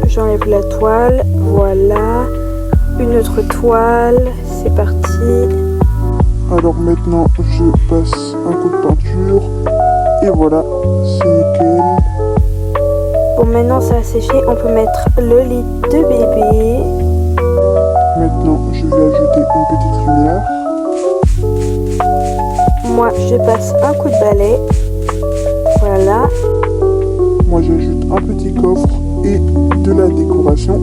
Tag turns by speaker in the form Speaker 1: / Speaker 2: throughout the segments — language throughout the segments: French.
Speaker 1: j'enlève la toile, voilà. Une autre toile, c'est parti.
Speaker 2: Alors maintenant, je passe un coup de peinture. Et voilà, c'est nickel.
Speaker 1: Bon, maintenant ça a séché, on peut mettre le lit de bébé.
Speaker 2: Maintenant, je vais ajouter une petite lumière.
Speaker 1: Moi, je passe un coup de balai. Voilà.
Speaker 2: Moi, j'ajoute un petit coffre et de la décoration.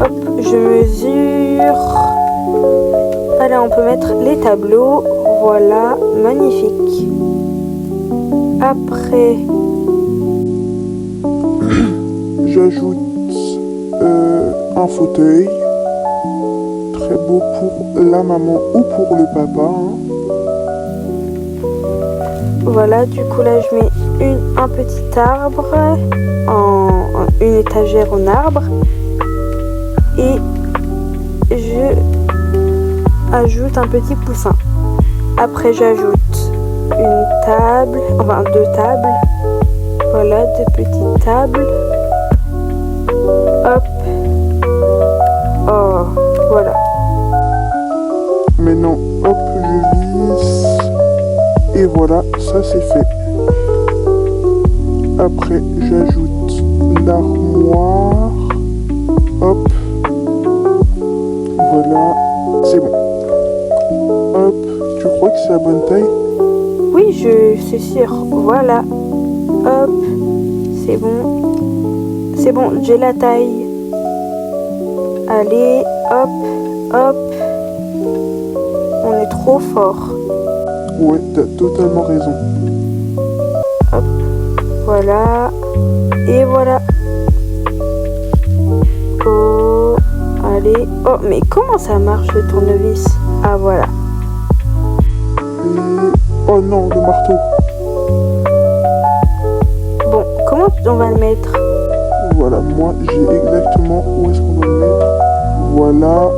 Speaker 1: Hop, je mesure. Allez, on peut mettre les tableaux. Voilà, magnifique. Après,
Speaker 2: J'ajoute un fauteuil. Très beau pour la maman ou pour le papa.
Speaker 1: voilà, du coup là je mets un petit arbre, une étagère en arbre. Et je ajoute un petit coussin. Après j'ajoute une table, enfin 2 tables. Voilà, 2 petites tables. Hop. Oh, voilà.
Speaker 2: Maintenant, hop, je visse. Et voilà, ça c'est fait. Après, j'ajoute l'armoire. Hop. Voilà, c'est bon. Hop, tu crois que c'est la bonne taille?
Speaker 1: Oui, je suis sûre. Voilà. Hop. C'est bon. C'est bon, j'ai la taille. Allez, hop, hop. On est trop fort.
Speaker 2: Ouais, t'as totalement raison.
Speaker 1: Hop, voilà. Et voilà. Oh, allez. Oh, mais comment ça marche le tournevis? Ah, voilà.
Speaker 2: Et... oh non, le marteau.
Speaker 1: Bon, comment on va le mettre?
Speaker 2: Voilà, moi j'ai exactement où est-ce qu'on doit le mettre. Voilà.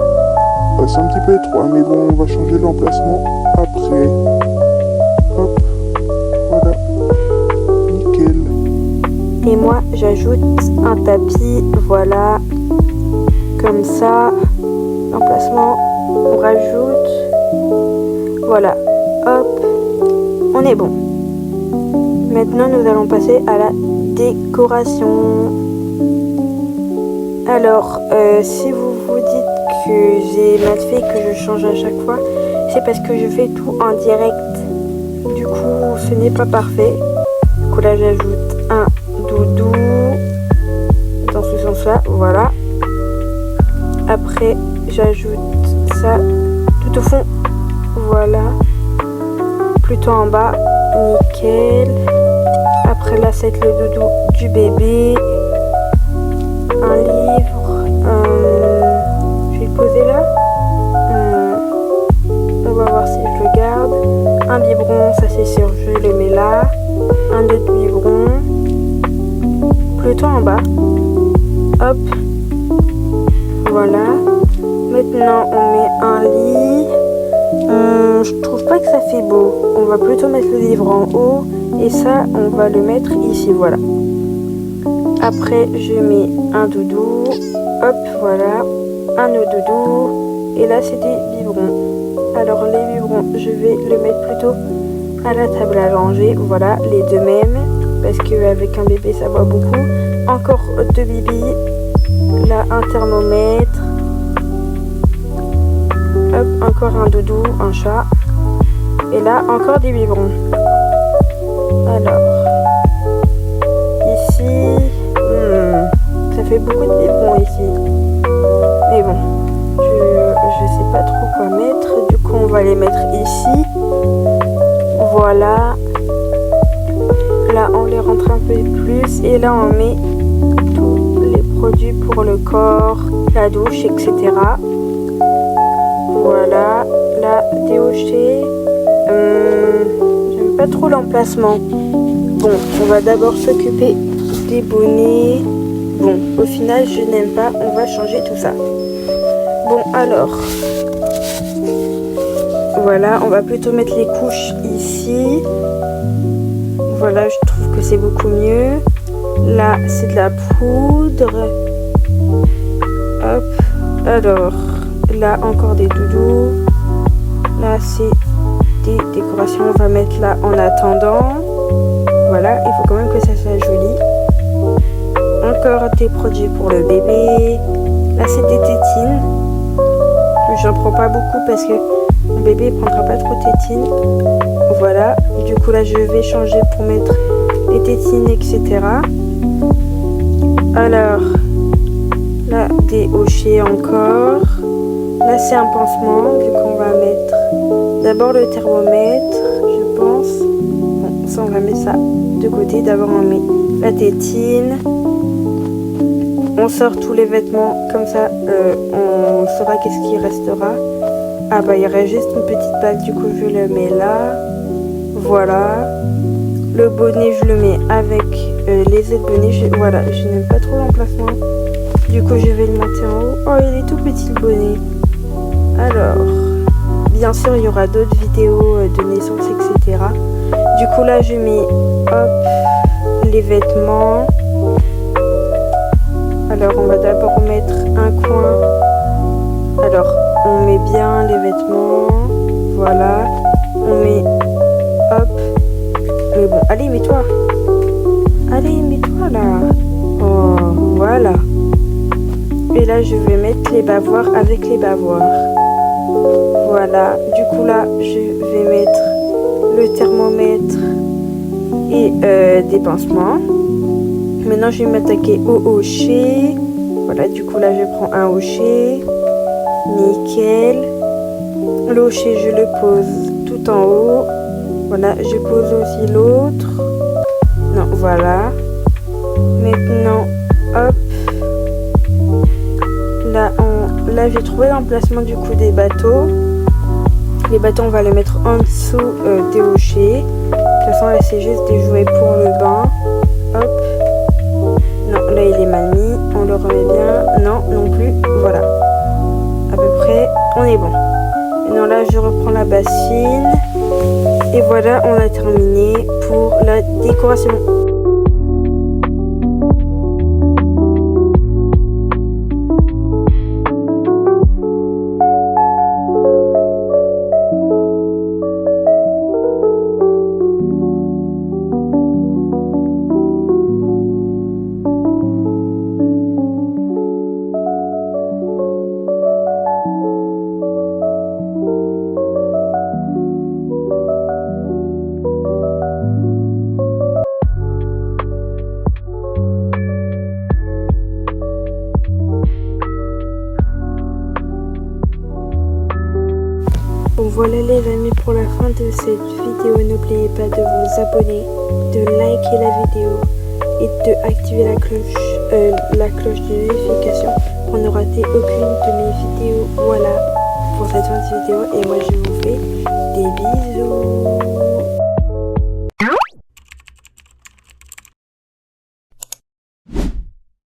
Speaker 2: C'est un petit peu étroit, mais bon, on va changer l'emplacement après. Hop. Voilà. Nickel.
Speaker 1: Et moi, j'ajoute un tapis. Voilà. Comme ça. L'emplacement. On rajoute. Voilà. Hop. On est bon. Maintenant, nous allons passer à la décoration. Alors, si vous vous dites que j'ai mal fait, que je change à chaque fois, c'est parce que je fais tout en direct. Du coup, ce n'est pas parfait. Du coup, là, j'ajoute un doudou dans ce sens-là. Voilà. Après, j'ajoute ça tout au fond. Voilà. Plutôt en bas. Nickel. Après, là, c'est le doudou du bébé. Un livre. Je vais le poser là. On va voir si je le garde. Un biberon, ça c'est sûr, je le mets là. Un autre biberon. Plutôt en bas. Hop. Voilà. Maintenant, on met un lit. Je trouve pas que ça fait beau. On va plutôt mettre le livre en haut. Et ça, on va le mettre ici, voilà. Après, je mets un doudou. Hop, voilà. Un autre doudou. Et là, c'est des biberons. Alors, les biberons, je vais le mettre plutôt à la table à langer. Voilà, les deux mêmes. Parce qu'avec un bébé, ça va beaucoup. Encore 2 bibis. Là, un thermomètre. Hop, encore un doudou, un chat. Et là, encore des biberons. Alors, ici, ça fait beaucoup de biberons ici. Mais bon, je sais pas trop quoi mettre. Du coup, on va les mettre ici. Voilà. Là, on les rentre un peu plus. Et là, on met tous les produits pour le corps, la douche, etc. Voilà. Là, déhoché. J'aime pas trop l'emplacement. Bon, on va d'abord s'occuper des bonnets. Bon, au final, je n'aime pas. On va changer tout ça. Bon, alors. Voilà, on va plutôt mettre les couches ici. Voilà, je trouve que c'est beaucoup mieux. Là, c'est de la poudre. Hop. Alors, là, encore des doudous. Là, c'est des décorations. On va mettre là en attendant. Voilà, il faut quand même que ça soit joli. Encore des produits pour le bébé. Là, c'est des tétines. J'en prends pas beaucoup parce que mon bébé ne prendra pas trop de tétines. Voilà. Du coup, là, je vais changer pour mettre les tétines, etc. Alors, là, des hochets encore. Là, c'est un pansement. Du coup, on va mettre d'abord le thermomètre, je pense. Bon, ça, on va mettre ça de côté. D'abord, on met la tétine. On sort tous les vêtements, comme ça on saura qu'est-ce qui restera. Ah bah il reste juste une petite bague, du coup je le mets là. Voilà. Le bonnet je le mets avec les aides bonnet. Voilà, je n'aime pas trop l'emplacement. Du coup je vais le monter en haut. Oh il est tout petit le bonnet. Alors, bien sûr il y aura d'autres vidéos de naissance, etc. Du coup là je mets hop les vêtements. Alors on va d'abord mettre un coin. Alors on met bien les vêtements. Voilà. On met hop. Mais bon, allez mets-toi. Allez mets-toi là. Oh voilà. Et là je vais mettre les bavoirs avec les bavoirs. Voilà. Du coup là je vais mettre le thermomètre et des pansements. Maintenant, je vais m'attaquer au hochet. Voilà, du coup, là, je prends un hochet. Nickel. Le hochet, je le pose tout en haut. Voilà, je pose aussi l'autre. Non, voilà. Maintenant, hop. Là, j'ai trouvé l'emplacement du coup des bateaux. Les bateaux, on va les mettre en dessous des hochets. De toute façon, là, c'est juste des jouets pour le bain. Hop. Non, là il est mal mis, on le remet bien, non, non plus, voilà. À peu près, on est bon. Maintenant là, je reprends la bassine. Et voilà, on a terminé pour la décoration. Bon voilà les amis, pour la fin de cette vidéo, n'oubliez pas de vous abonner, de liker la vidéo et de activer la cloche de notification pour ne rater aucune de mes vidéos. Voilà pour cette fin de vidéo et moi je vous fais des bisous.